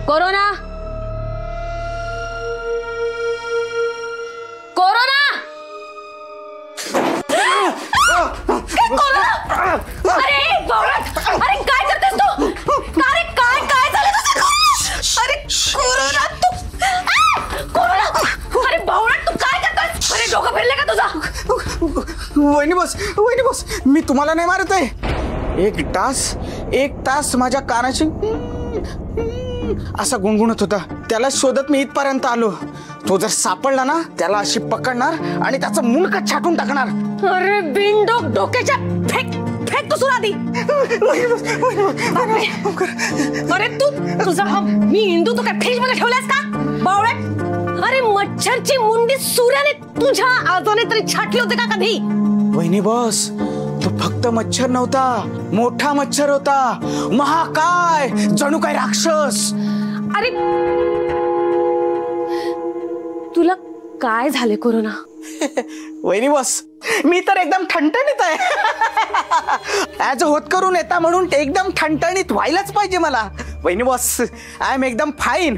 Corona corona अरे अरे काय करतेस तू? अरे काय काय झालं तुझं? अरे कोरोना तू कोरोना अरे बावळट तू काय करतोस? अरे डोकं फिरले का तुझा? वहिनी बस मी तुम्हाला नाही मारत आहे. एक तास माझ्या कानाशी असा गुणगुणत होता. त्याला शोधत मी इथपर्यंत आलो. तो जर सापडला ना त्याला अशी पकडणार आणि त्याचं मुंडकं छाटून टाकणार. अरे बिनडोक डोक्याच्या फेक फेक तू सुरादी. अरे तू तुझा हा मी हिंदू तो काय फ्रीज मध्ये ठेवलास का बावळट? अरे मच्छरची मुंडी सूर्याने तुझ्या आजोने तरी छाटली होते का कधी? वहिनी बॉस तो फक्त मच्छर नव्हता, मोठा मच्छर होता, महाकाय, जणू काय राक्षस. अरे तुला काय झाले कोरोना? वहिनी बॉस मी तर एकदम ठणठणीत आहे. ऍज होत करून येता म्हणून एकदम ठणठणीत व्हायलाच पाहिजे मला. वहिनी बॉस आय एम एकदम फाईन.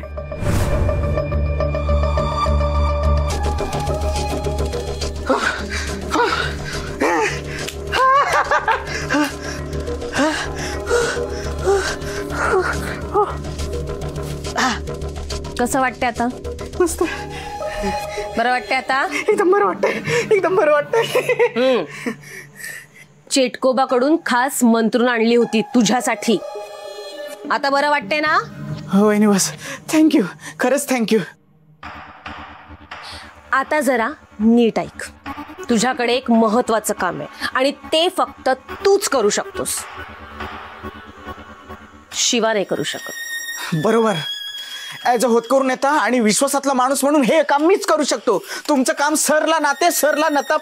कसं वाटतंय आता? मस्त बरं वाटतंय आता? एकदम बरं वाटतंय. चेटकोबाकडून खास मंत्रून आणली होती तुझ्यासाठी. आता बरं वाटतंय ना? हो वहिनी बॉस थँक्यू, खरंच थँक्यू. आता जरा नीट ऐक. तुझ्याकडे एक महत्वाचं काम आहे आणि ते फक्त तूच करू शकतोस. शिवा नाही करू शकत. बरोबर. ऍज होत करून येता आणि विश्वासातला माणूस म्हणून हे काम मीच करू शकतो. तुमचं काम सरला नाते सरला नता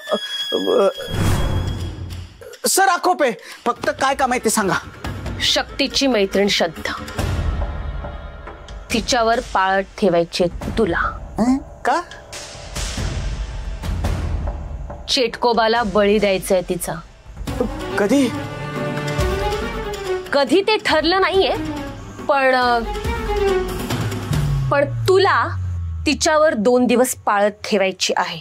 सर आखोपे. फक्त काय काम आहे ते सांगा. शक्तीची मैत्रीण श्रद्धा, तिच्यावर पाळत ठेवायचे तुला. का? चेटकोबाला बळी द्यायचंय तिचा. कधी कधी ते ठरलं नाहीये, पण तुला तिच्यावर 2 दिवस पाळत ठेवायची आहे.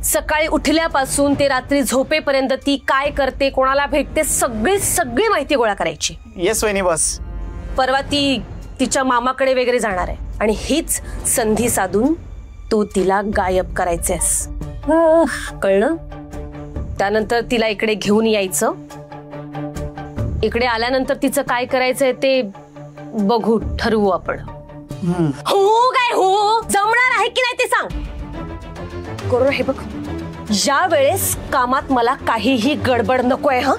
सकाळी उठल्यापासून ते रात्री झोपेपर्यंत ती काय करते, कोणाला भेटते, सगळी माहिती गोळा करायची. येस वहिनी बॉस. परवा ती तिच्या मामाकडे वगैरे जाणार आहे आणि हीच संधी साधून तू तिला गायब करायचेस. कळलं? त्यानंतर तिला इकडे घेऊन यायचं. इकडे आल्यानंतर तिचं काय करायचंय ते बघू, ठरवू आपण. हो काय हो जमणार आहे की नाही ते सांग. करू हे बघ, या वेळेस कामात मला काहीही गडबड नकोय. हा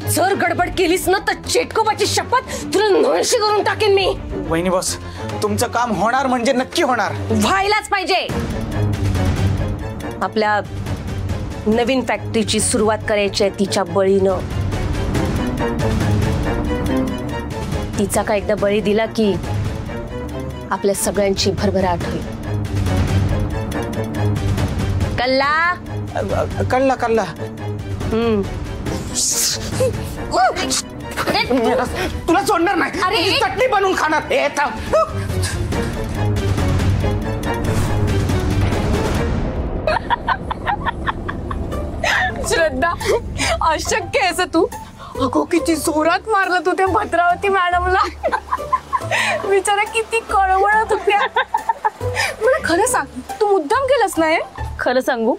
जर गडबड केलीस ना तर चेटकोबाची शपथ तुला नोंदशी करून टाकेन मी. वहिनी बॉस तुमचं काम होणार म्हणजे नक्की होणार. व्हायलाच पाहिजे. आपल्या नवीन फॅक्टरीची सुरुवात करायची आहे तिच्या बळीनं. तिचा का एकदा बळी दिला की आपल्या सगळ्यांची भरभराट होईल. कल्ला कल्ला तुला सोडणार नाही. अरे चटणी बनवून खाणार. श्रद्धा अशक्य आहे तू. अगो किती जोरात मारलं तू त्या भद्रावती मॅडमला. बिचारा किती कळवळत होत्या. मला खरं सांग तू मुद्दाम केलंस नाही? खरं सांगू?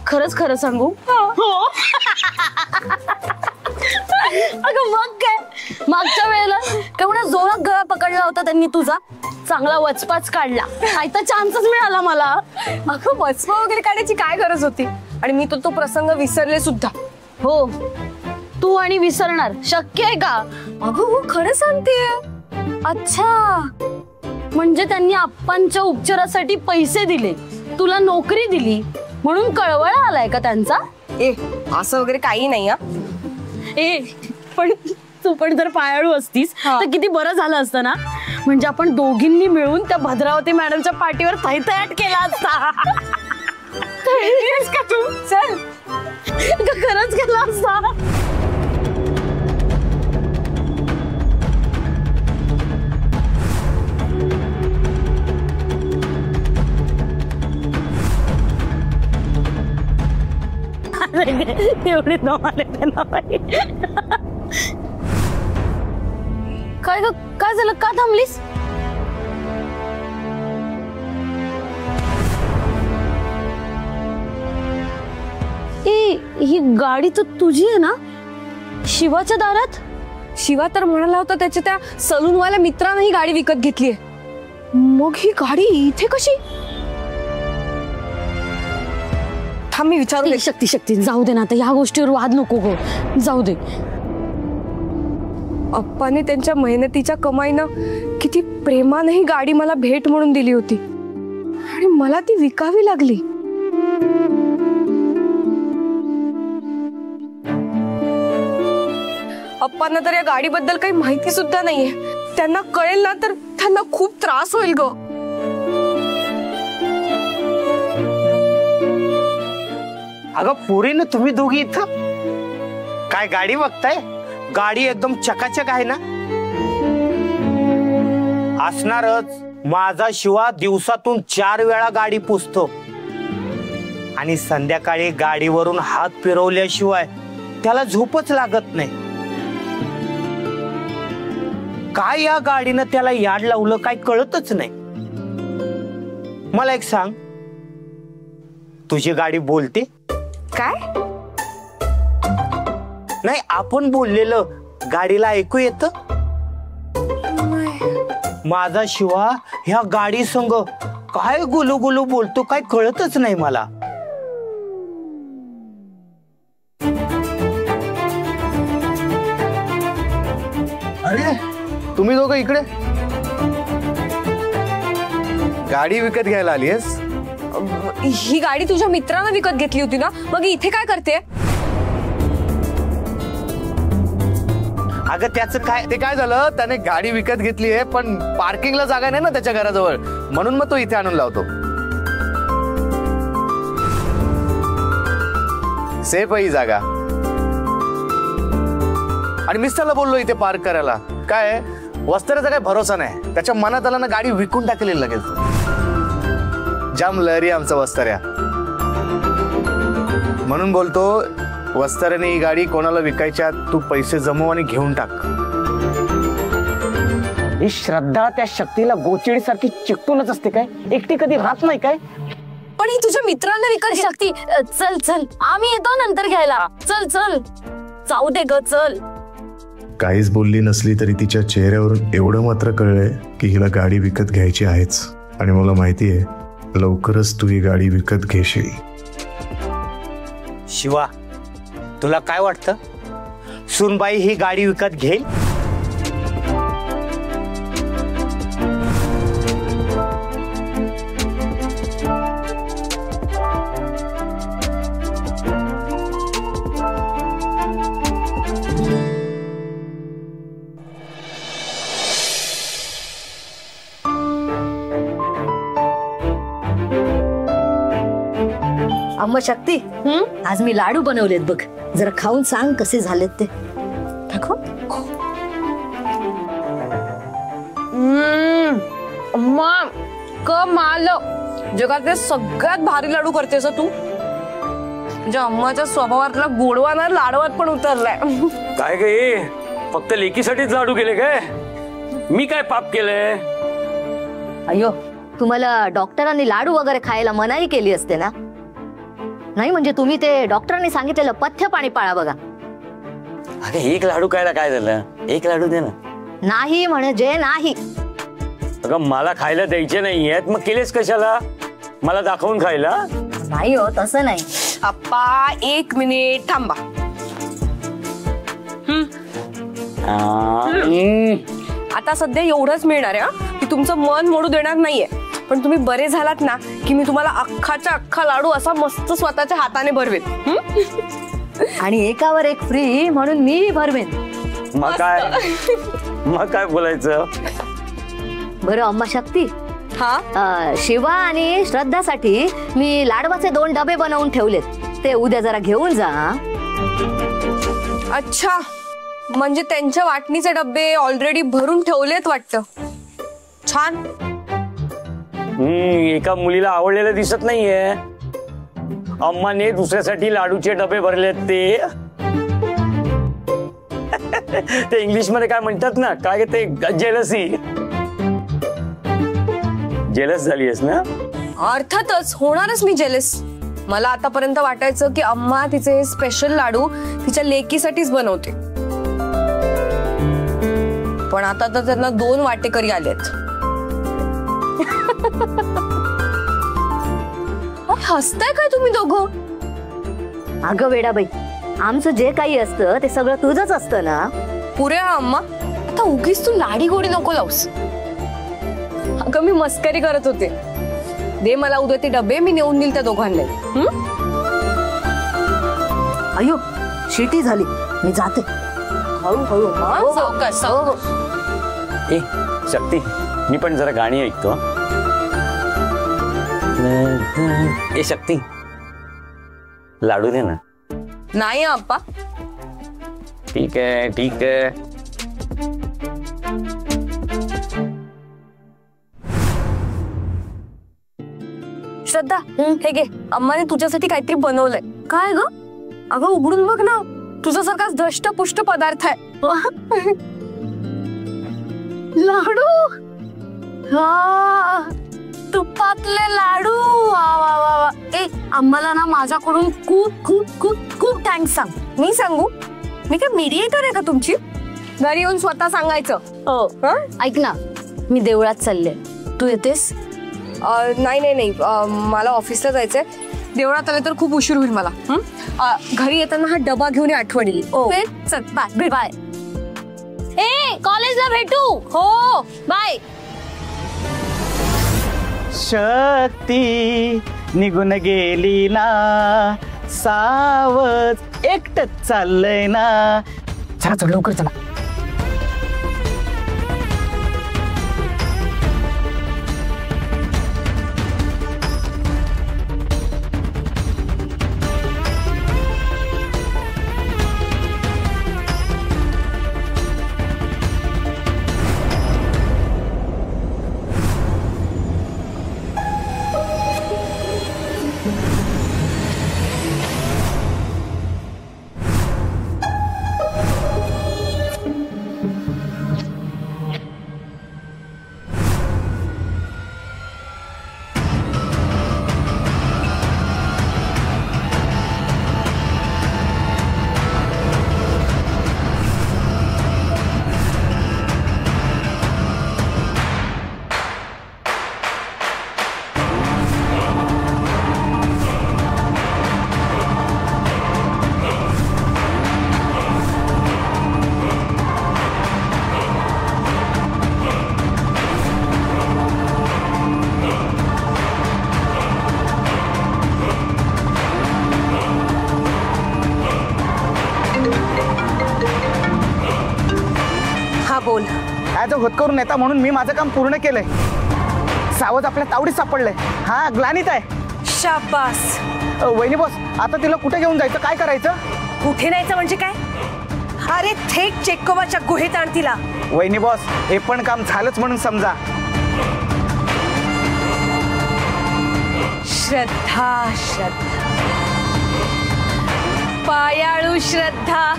खरंच खरं सांगू? अगं मग काय, मागच्या वेळेला केवढा जोरात गळा पकडला होता त्यांनी तुझा. चांगला वचपाच काढला. आयता चान्सच मिळाला मला. अगं वचपा वगैरे काढायची काय गरज होती? आणि मी तो प्रसंग विसरले सुद्धा. हो तू आणि विसरणार शक्य आहे का? अगं हो खरं सांगतेय. अच्छा म्हणजे त्यांनी आप्पांच्या उपचारासाठी पैसे दिले, तुला नोकरी दिली म्हणून कळवळा आलाय का त्यांचा? असं वगैरे काही नाही. पण तू पण जर पायाळू असतीस तर किती बरं झालं असतं ना. म्हणजे आपण दोघींनी मिळून त्या भद्रावती मॅडमच्या पाठीवर थैथयाट केला असता. का तू चल खरंच केला असता. एवढे दमाले त्यांना बाई. काय ग, काय झालं, का थांबलीस? ही गाडी तर तुझी आहे ना? शिवाच्या दारात? शिवा तर म्हणाला होता त्याच्या त्या सलूनवाल्या मित्रानं ही गाडी विकत घेतलीये. मग ही गाडी इथे कशी? थांब मी विचारू. शक्ती जाऊ दे ना, आता ह्या गोष्टीवर वाद नको गो, जाऊ दे. अप्पाने त्यांच्या मेहनतीच्या कमाईनं किती प्रेमानं ही गाडी मला भेट म्हणून दिली होती आणि मला ती विकावी लागली. अप्पांना तर या गाडीबद्दल काही माहिती सुद्धा नाहीये. त्यांना कळेल ना तर त्यांना खूप त्रास होईल ग. अगं पोरीनं तुम्ही दोघी इथं काय गाडी बघताय? गाडी एकदम चकाचक आहे ना? असणारच. माझा शिवा दिवसातून 4 वेळा गाडी पुसतो आणि संध्याकाळी गाडीवरून हात फिरवल्याशिवाय त्याला झोपच लागत नाही. काय या गाडीनं त्याला याड लावलं काय कळतच नाही. मला एक सांग, तुझी गाडी बोलते? काय? नाही, आपण बोललेलं गाडीला ऐकू येत? माझा शिवा ह्या गाडी संग काय गुलू गुलू बोलतो काय कळतच नाही मला. अरे तुम्ही दोघं इकडे गाडी विकत घ्यायला आलीयस? ही गाडी तुझ्या मित्रानं विकत घेतली होती ना, मग इथे काय करते? अगं त्याचं काय? ते काय झालं, त्याने गाडी विकत घेतली आहे पण पार्किंगला जागा नाही ना त्याच्या घराजवळ, म्हणून मग तो इथे आणून लावतो. सेफ आहे ही जागा. आणि मीच त्याला बोललो इथे पार्क करायला. काय वस्त्र्याचा काही भरोसा नाही, त्याच्या मनात आला ना गाडी विकून टाकली लगेच. जाम लहरी आमचा वस्त्र्या, म्हणून बोलतो वस्त्र्याने ही गाडी कोणाला विकायच्या तू पैसे जमव आणि घेऊन टाक. ही श्रद्धा त्या शक्तीला गोचिडी सारखी चिकटूनच असते काय, एकटी कधी राहत नाही काय? पण ही तुझ्या मित्रांना विकत शक्ती चल चल, आम्ही येतो नंतर घ्यायला. चल चल, जाऊ दे ग, चल. काहीच बोलली नसली तरी तिच्या चेहऱ्यावरून एवढं मात्र कळलंय की हिला गाडी विकत घ्यायची आहेच. आणि मला माहिती आहे लवकरच तू ही गाडी विकत घेशील. शिवा, तुला काय वाटतं सुनबाई ही गाडी विकत घेईल? अम्मा शक्ती, आज मी लाडू बनवलेत बघ, जरा खाऊन सांग कसे झालेत ते. दाखव. अम्मा कमाल, जगातले सगळ्यात भारी लाडू करतेस तू. म्हणजे अम्माच्या स्वभावातला गोडवा ना लाडवात पण उतरलाय. काय गे, फक्त लेकीसाठीच लाडू केले काय? मी काय पाप केलंय? अयो, तुम्हाला डॉक्टरांनी लाडू वगैरे खायला मनाई केली असते ना? नाही म्हणजे तुम्ही ते डॉक्टरांनी सांगितलेलं पथ्य पाणी पाळा बघा. अरे एक लाडू खायला काय झालं, एक लाडू दे ना. नाही म्हणजे नाही. अगं मला खायला द्यायचे नाहीयेत, मग केलेस कशाला? मला दाखवून खायला? नाही हो, तसं नाही. अप्पा 1 मिनिट थांबा. आता सध्या एवढंच मिळणार आहे की तुमचं मन मोडू देणार नाहीये, पण तुम्ही बरे झालात ना की मी तुम्हाला अख्खाच्या अख्खा लाडू असा मस्त स्वतःच्या हाताने भरवेन. आणि एकावर एक फ्री म्हणून मी भरवेन. मग काय बोलायचं? बरं अम्मा शक्ती, शिवा आणि श्रद्धासाठी मी लाडवाचे 2 डबे बनवून ठेवलेत, ते उद्या जरा घेऊन जा. अच्छा, म्हणजे त्यांच्या वाटणीचे डबे ऑलरेडी भरून ठेवलेत वाटतं. छान. एका मुलीला आवडलेलं दिसत नाहीये. अम्माने दुसऱ्यासाठी लाडूचे डबे भरलेत ते. ते इंग्लिश मध्ये काय म्हणतात ना, काय ते जेलसी. जेलस झालीयस ना? अर्थातच होणारच मी जेलस. मला आतापर्यंत वाटायचं की अम्मा तिचे स्पेशल लाडू तिच्या लेकीसाठीच बनवते, पण आता तर त्यांना 2 वाटेकरी आलेत. हसताय काय तुम्ही दोघं? अगं वेडाबाई, आमचं जे काही असतं ते सगळं तुझंच असतं ना. पुरे अम्मा, आता उगीच तू लाडी गोडी नको लावूस. अगं मी मस्करी करत होते. दे मला उद्या ते डबे, मी नेऊन देईल त्या दोघांना. अयो शिटी झाली, मी जाते. हळूहळू. ए शक्ती, मी पण जरा गाणी ऐकतो. ए शक्ती, लाडू दे ना. नाही अप्पा. ठीक आहे ठीक आहे. श्रद्धा, हे घे, अम्माने तुझ्यासाठी काहीतरी बनवलंय. काय ग? अगं उघडून बघ ना, तुझ्यासारखाच दष्टपुष्ट पदार्थ आहे. लाडू, हा तुपातले लाडू. वा वा वा वा. ए आम्हाला ना माझ्याकडून खूप खूप खूप खूप थँक्स सांग. मी सांगू? मी काय मीडिएटर आहे का तुमची? घरी येऊन स्वतः सांगायचं. हो ऐक ना, मी देवळात चालले, तू येतेस? नाही नाही नाही, मला ऑफिसला जायचंय. देवळात आले तर खूप उशीर होईल मला. घरी येताना हा डबा घेऊन आठवण येईल. चल बाय बाय. ए कॉलेजला भेटू. हो बाय. शक्ती निघून गेली ना, सावध एकटच चाललंय ना. चला चल लवकर चला. बोल. ऍज अ होतकरून नेता म्हणून मी माझं काम पूर्ण केलंय. सावध आपल्या तावडीत सापडलंय. हा ग्लानीत आहे. शाबास. वहिनी बॉस, आता तिला कुठे घेऊन जायचं, काय करायचं? कुठे न्यायचं म्हणजे काय? अरे थेट चेक्कोबाच्या गुहेत आण तिला. वहिनी बॉस, हे पण काम झालंच म्हणून समजा. श्रद्धा श्रद्धा, पायाळू श्रद्धा.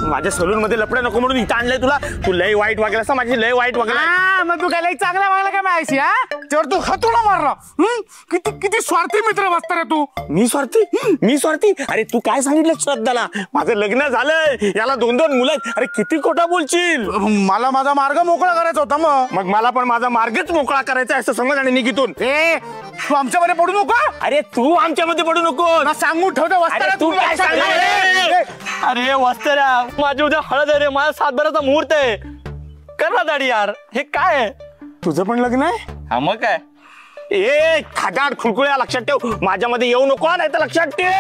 माझ्या सलून मध्ये लपड्या नको म्हणून इथं आणलंय तुला. तू लय वाईट वागला असं, माझी लय वाईट वागला. मग तू काय लई चांगला वागला काय माहिती? हा तेव्हा तू हतोडा मारला. किती किती स्वार्थी मित्र बसता रे तू. मी स्वार्थी? मी स्वार्थी? अरे तू काय सांगितलं श्रद्धाला? माझं लग्न झालंय, याला 2-2 मुलं आहेत. अरे किती खोटा बोलशील. मला माझा मार्ग मोकळा करायचा होता. मग मला पण माझा मार्गच मोकळा करायचा असं समज आणि निघितून. ए तू आमच्यामध्ये पडू नको. अरे तू आमच्यामध्ये पडू नको. सांगून ठेवतो. तू काय सांगणार? अरे वस्त्रा, माझी उद्या हळद आहे रे, माझा 7 बाराचा मुहूर्त आहे. कर ना दाढी यार. हे काय आहे? तुझं पण लग्न आहे? हा मग काय. ए खादाड खुळखुळ्या, लक्षात ठेव, माझ्यामध्ये येऊ नको, नाही तर लक्षात ठेव.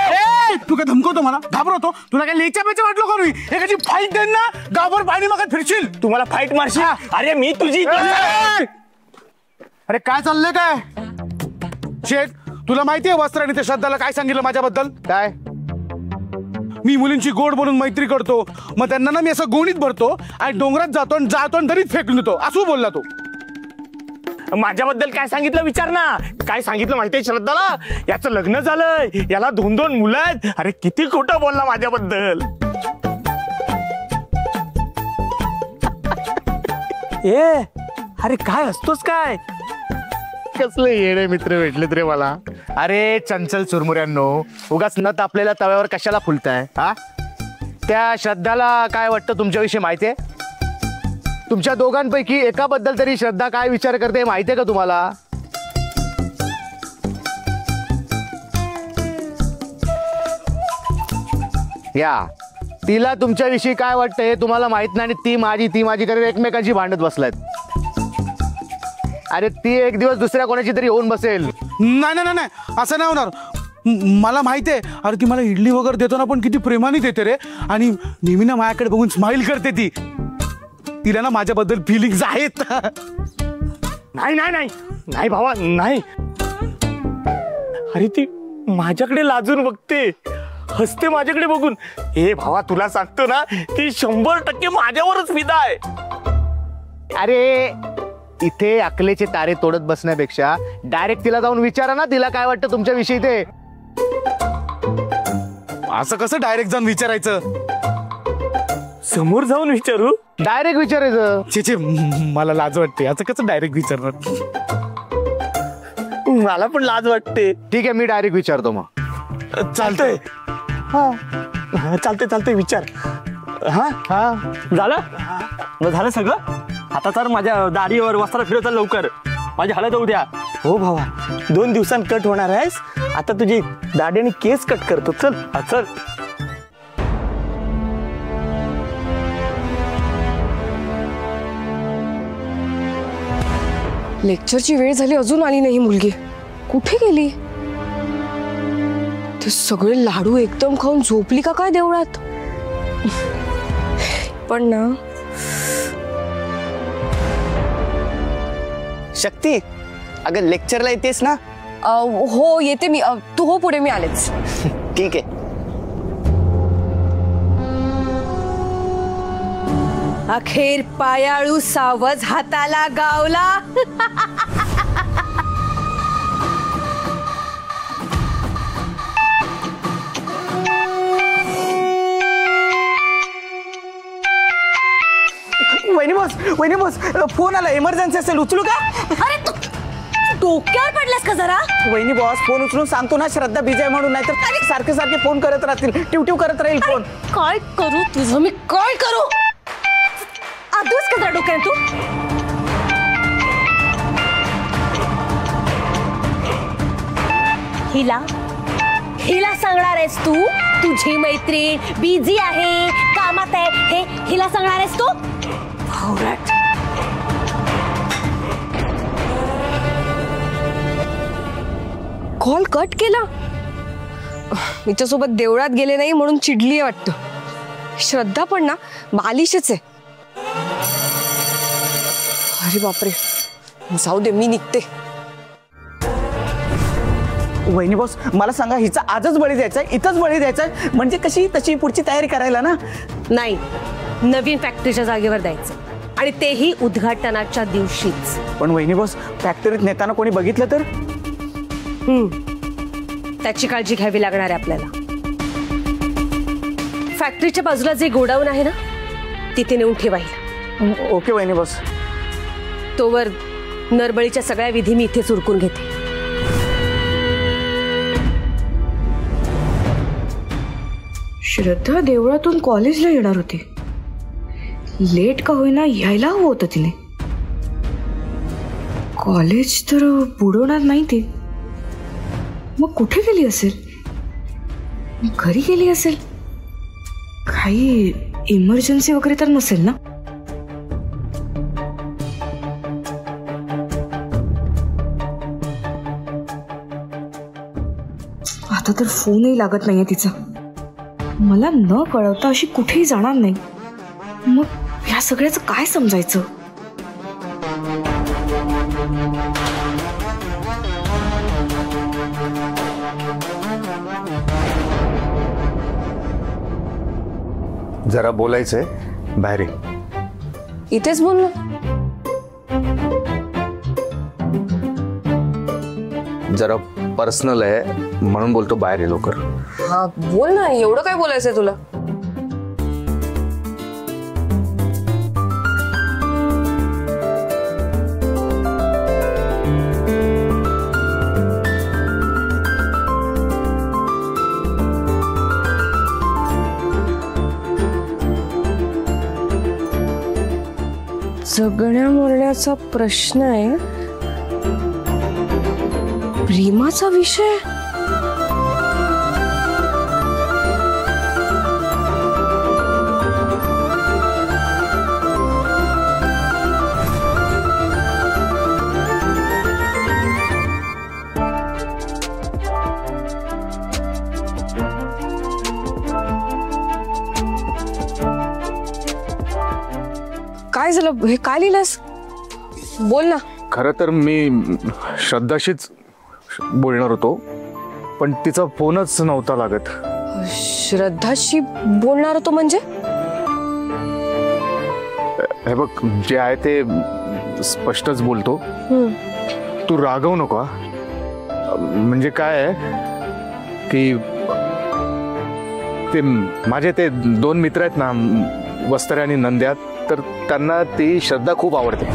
तू काय धमकवतो मला? घाबरवतो? तुला काय लेच्या पेच्या वाटलो का? मी एकाची फाईट देईन ना, गावभर पाणी मागत फिरशील. तुम्हाला फाईट मारशील? अरे मी तुझी. अरे काय चाललंय काय? शेठ, तुला माहितीये वस्त्राने ते श्रद्धाला काय सांगितलं माझ्याबद्दल? काय? मी मुलींची गोड बोलून मैत्री करतो, मग त्यांना ना मी असं गोणीत भरतो आणि डोंगरात जातो आणि दरीत फेकून देतो, असं बोलला तो. माझ्याबद्दल काय सांगितलं विचार ना. काय सांगितलं माहितीये श्रद्धाला? याचं लग्न झालंय, याला 2 मुलं आहेत. अरे किती खोटं बोलला माझ्याबद्दल. ए अरे काय असतोस काय? कसले येडे मित्र भेटलेत रे मला. अरे चंचल चुरमुऱ्यांनो, उगाच नत आपल्याला तव्यावर कशाला फुलताय हा? त्या श्रद्धाला काय वाटतं तुमच्याविषयी माहितीये? तुमच्या दोघांपैकी एकाबद्दल तरी श्रद्धा काय विचार करते माहितीये का तुम्हाला? या तिला तुमच्याविषयी काय वाटतं हे तुम्हाला माहित नाही आणि ती माझी करत एकमेकांशी भांडत बसलायत. अरे ती एक दिवस दुसऱ्या कोणाची तरी होऊन बसेल. नाही नाही नाही, असं नाही होणार. मला माहिती आहे. अरे ती मला इडली वगैरे देतो ना पण किती प्रेमाने देते रे. आणि नेहमी ना माझ्याकडे बघून स्माइल करते ती. तिला ना माझ्याबद्दल फिलिंग्स आहेत. नाही नाही नाही नाही भावा नाही. अरे ती माझ्याकडे लाजून बघते, हसते माझ्याकडे बघून. हे भावा तुला सांगतो ना, ती 100% माझ्यावरच फिदा आहे. अरे इथे अकलेचे तारे तोडत बसण्यापेक्षा डायरेक्ट तिला जाऊन विचारा ना तिला काय वाटतं तुमच्याविषयी ते. असं कसं डायरेक्ट जाऊन विचारायचं? समोर जाऊन विचारू? डायरेक्ट विचारायचं. छे मला लाज वाटते. असं कसं डायरेक्ट विचारणार? मला पण लाज वाटते. ठीक आहे मी डायरेक्ट विचारतो मग. चालतंय. चालतंय विचार. हा हा झालं झालं सगळं. आता तर माझ्या दाढीवर वस्त्र फिरवता लवकर. माझी हळद होऊ द्या. हो भावा 2 दिवसांत कट होणार आहेस. आता तुझी दाढी आणि केस कट करतो. चल चल. लेक्चरची वेळ झाली, अजून आली नाही मुलगी. कुठे गेली? ते सगळे लाडू एकदम खाऊन झोपली का काय देवळात? पण ना शक्ती, अगं लेक्चरला येतेस ना? हो येते मी. तू हो पुढे, मी आलेच. ठीक आहे. अखेर पायाळू सावज हाताला गावला. वहिनी बॉस फोन आला. इमर्जन्सी असेल, उचलू का? अरे तू डोक्यावर पडलास का जरा? वहिनी बॉस फोन उचलून सांगतो ना श्रद्धा बिझी आहे म्हणून. नाही तर सारखे सारखे फोन करत राहतील, टिवटिव करत राहील फोन. काय करू तुझं मी? काय करू? आधूच का जरा डोक्यात तू? हिला सांगणार आहेस तू? तुझी मैत्रीण बिझी आहे, कामात आहे, हे हिला सांगणार आहेस तू? कॉल कट केला. हिच्यासोबत देवळात गेले नाही म्हणून चिडली वाटतं. श्रद्धा पण ना बालिशच आहे. अरे बापरे, जाऊ दे, मी निघते. वहिनी बॉस मला सांगा, हिचा आजच बळी द्यायचा आहे, इथंच बळी द्यायचा आहे, म्हणजे कशी तशी पुढची तयारी करायला ना? नाही, नवीन फॅक्टरीच्या जागेवर द्यायचं, आणि तेही उद्घाटनाच्या दिवशीच. पण वहिनी बॉस फॅक्टरीत नेताना कोणी बघितलं तर? त्याची काळजी घ्यावी लागणार आहे आपल्याला. फॅक्टरीच्या बाजूला जे गोडाऊन आहे ना, तिथे नेऊन ठेवायला. ओके वहिनी बॉस. तोवर नरबळीच्या सगळ्या विधी मी इथेच उरकून घेते. श्रद्धा देवळातून कॉलेजला येणार होती. लेट का होईना यायला हवं होतं तिने. कॉलेज तर बुडवणार नाही ती. मग कुठे गेली असेल? घरी गेली असेल. काही इमर्जन्सी वगैरे तर नसेल ना? आता तर फोनही लागत नाहीये तिचा. मला न कळवता अशी कुठेही जाणार नाही. मग ह्या सगळ्याचं काय समजायचं? जरा बोलायचंय, बाहेर ये. इथेच बोल ना. जरा पर्सनल आहे म्हणून बोलतो, बाहेर ये लवकर. हा बोल ना, एवढं काय बोलायचंय तुला? जगण्या मरण्याचा प्रश्न आहे, प्रेमाचा विषय. काय झालं? हे काय लिहिलंस? बोल ना. खरं तर मी श्रद्धाशीच बोलणार होतो, पण तिचा फोनच नव्हता लागत. श्रद्धाशी बोलणार होतो म्हणजे? हे बघ, जे आहे ते स्पष्टच बोलतो. तू रागवू नको. म्हणजे काय आहे की ते माझे ते 2 मित्र आहेत ना, वस्त्रे आणि नंद्या, तर त्यांना ती श्रद्धा खूप आवडते.